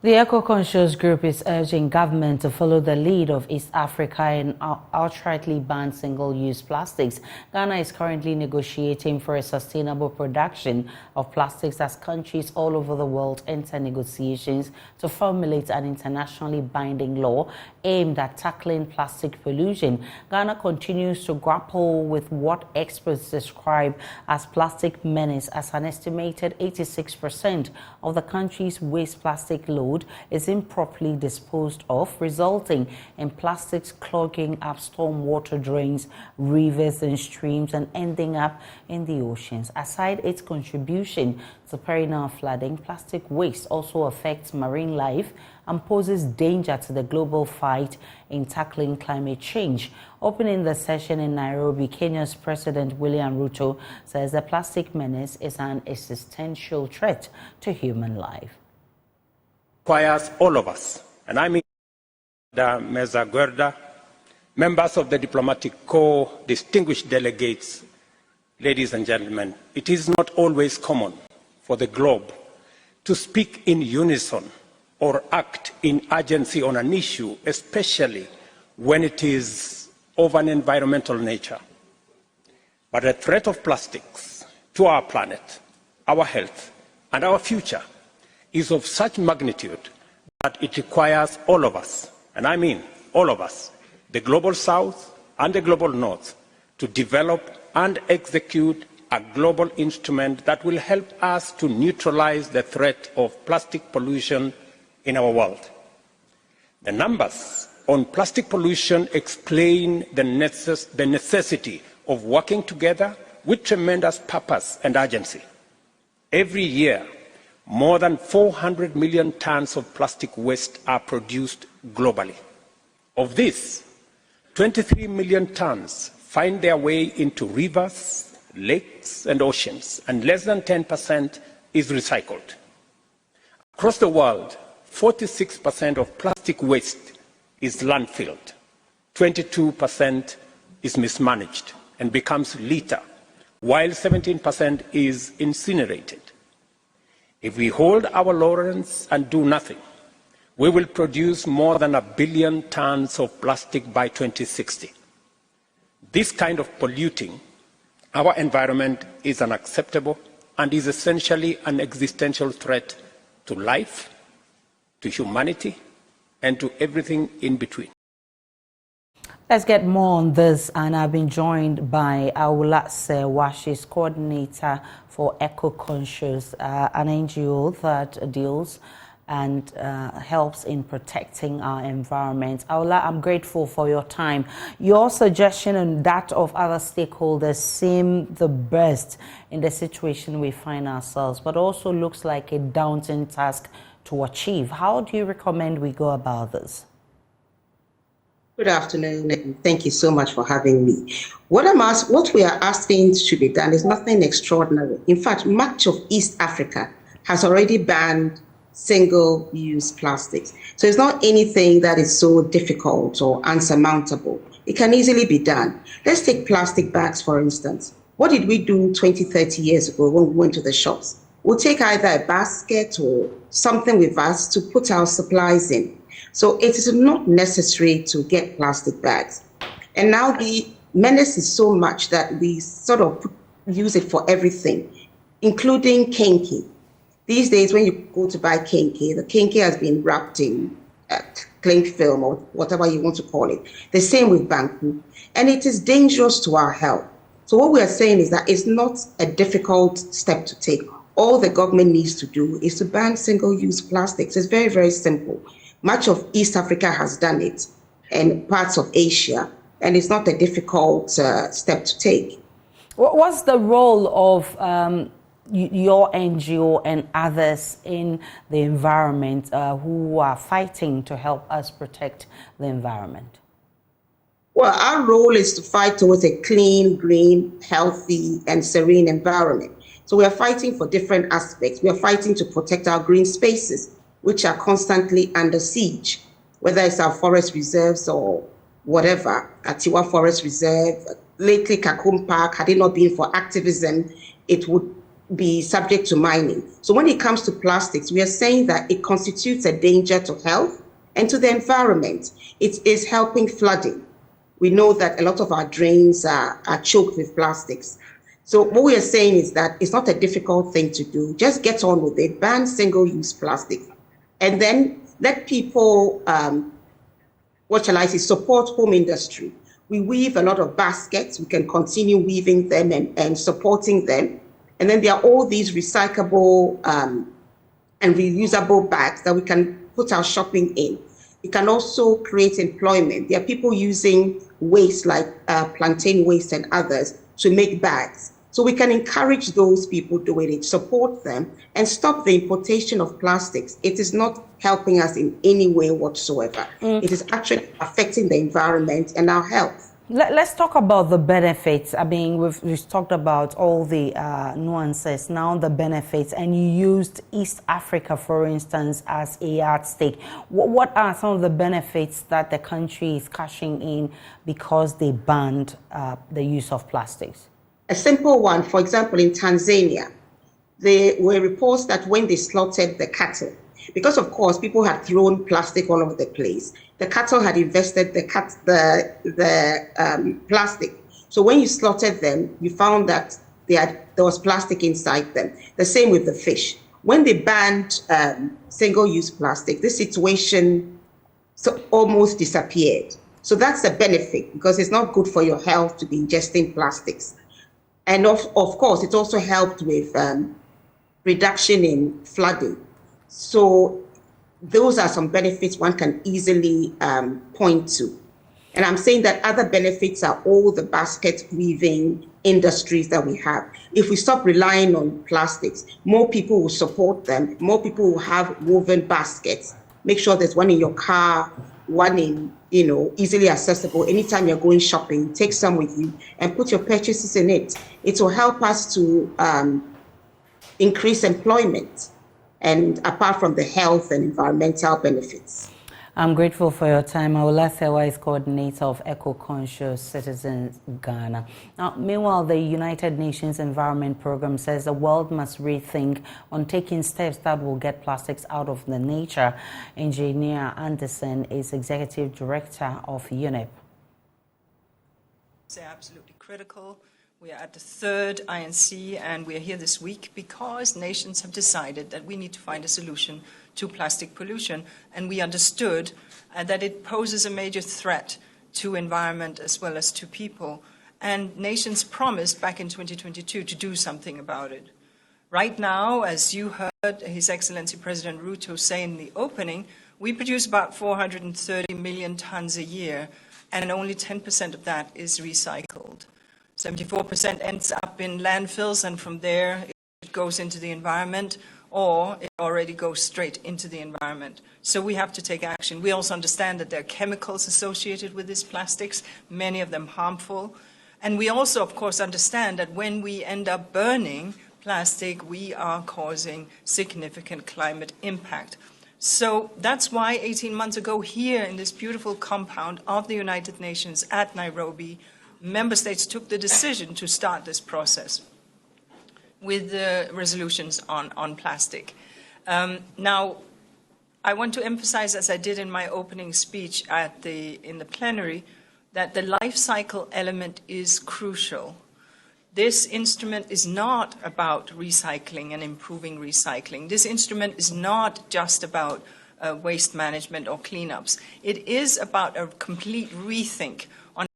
The Eco-Conscious Group is urging government to follow the lead of East Africa and outrightly ban single-use plastics. Ghana is currently negotiating for a sustainable production of plastics as countries all over the world enter negotiations to formulate an internationally binding law aimed at tackling plastic pollution. Ghana continues to grapple with what experts describe as plastic menace, as an estimated 86% of the country's waste plastic load is improperly disposed of, resulting in plastics clogging up stormwater drains, rivers and streams, and ending up in the oceans. Aside its contribution to perennial flooding, plastic waste also affects marine life and poses danger to the global fight in tackling climate change. Opening the session in Nairobi, Kenya's President William Ruto says the plastic menace is an existential threat to human life. Requires all of us, and I mean Meza Guerda, members of the Diplomatic Corps, distinguished delegates, ladies and gentlemen. It is not always common for the globe to speak in unison or act in urgency on an issue, especially when it is of an environmental nature. But the threat of plastics to our planet, our health, and our future is of such magnitude that it requires all of us, and I mean all of us, the global south and the global north, to develop and execute a global instrument that will help us to neutralize the threat of plastic pollution in our world. The numbers on plastic pollution explain the necessity of working together with tremendous purpose and urgency. Every year, more than 400 million tons of plastic waste are produced globally. Of this, 23 million tons find their way into rivers, lakes, and oceans, and less than 10% is recycled. Across the world, 46% of plastic waste is landfilled, 22% is mismanaged and becomes litter, while 17% is incinerated. If we hold our laurels and do nothing, we will produce more than 1 billion tons of plastic by 2060. This kind of polluting our environment is unacceptable and is essentially an existential threat to life, to humanity, and to everything in between. Let's get more on this, and I've been joined by Aula Sewa, she's coordinator for Eco-Conscious, an NGO that deals and helps in protecting our environment. Aula, I'm grateful for your time. Your suggestion and that of other stakeholders seem the best in the situation we find ourselves, but also looks like a daunting task to achieve. How do you recommend we go about this? Good afternoon, and thank you so much for having me. What we are asking to be done is nothing extraordinary. In fact, much of East Africa has already banned single-use plastics. So it's not anything that is so difficult or unsurmountable. It can easily be done. Let's take plastic bags, for instance. What did we do 20, 30 years ago when we went to the shops? We'll take either a basket or something with us to put our supplies in. So it is not necessary to get plastic bags. And now the menace is so much that we sort of use it for everything, including kenkey. These days, when you go to buy kenkey, the kenkey has been wrapped in cling film or whatever you want to call it. The same with banku. And it is dangerous to our health. So what we are saying is that it's not a difficult step to take. All the government needs to do is to ban single-use plastics. It's very, very simple. Much of East Africa has done it, and parts of Asia, and it's not a difficult step to take. What's the role of your NGO and others in the environment who are fighting to help us protect the environment? Well, our role is to fight towards a clean, green, healthy, and serene environment. So we are fighting for different aspects. We are fighting to protect our green spaces, which are constantly under siege, whether it's our forest reserves or whatever. Atiwa Forest Reserve, lately Kakum Park, had it not been for activism, it would be subject to mining. So when it comes to plastics, we are saying that it constitutes a danger to health and to the environment. It is helping flooding. We know that a lot of our drains are choked with plastics. So what we are saying is that it's not a difficult thing to do. Just get on with it, ban single-use plastic, and then let people, support home industry. We weave a lot of baskets. We can continue weaving them and supporting them. And then there are all these recyclable and reusable bags that we can put our shopping in. It can also create employment. There are people using waste like plantain waste and others to make bags. So we can encourage those people doing it, support them, and stop the importation of plastics. It is not helping us in any way whatsoever. It is actually affecting the environment and our health. Let's talk about the benefits. I mean, we've talked about all the nuances, now the benefits, and you used East Africa, for instance, as a yardstick. What are some of the benefits that the country is cashing in because they banned the use of plastics? A simple one, for example, in Tanzania, there were reports that when they slaughtered the cattle, because of course people had thrown plastic all over the place, the cattle had invested the plastic. So when you slaughtered them, you found that there was plastic inside them. The same with the fish. When they banned single-use plastic, this situation almost disappeared. So that's a benefit, because it's not good for your health to be ingesting plastics. And of course, it also helped with reduction in flooding. So those are some benefits one can easily point to. And I'm saying that other benefits are all the basket weaving industries that we have. If we stop relying on plastics, more people will support them. More people will have woven baskets. Make sure there's one in your car, one in, easily accessible. Anytime you're going shopping, take some with you and put your purchases in it. It will help us to increase employment, and apart from the health and environmental benefits. I'm grateful for your time. Awola Sewa is coordinator of Eco-Conscious Citizens Ghana. Now, meanwhile, the United Nations Environment Programme says the world must rethink on taking steps that will get plastics out of the nature. Engineer Anderson is executive director of UNEP. It's absolutely critical. We are at the third INC, and we are here this week because nations have decided that we need to find a solution to plastic pollution, and we understood that it poses a major threat to environment as well as to people. And nations promised back in 2022 to do something about it. Right now, as you heard His Excellency President Ruto say in the opening, we produce about 430 million tons a year, and only 10% of that is recycled. 74% ends up in landfills, and from there it goes into the environment, or it already goes straight into the environment. So we have to take action. We also understand that there are chemicals associated with these plastics, many of them harmful. And we also, of course, understand that when we end up burning plastic, we are causing significant climate impact. So that's why 18 months ago here in this beautiful compound of the United Nations at Nairobi, member states took the decision to start this process with the resolutions on plastic. Now, I want to emphasize, as I did in my opening speech in the plenary, that the life cycle element is crucial. This instrument is not about recycling and improving recycling. This instrument is not just about waste management or cleanups. It is about a complete rethink on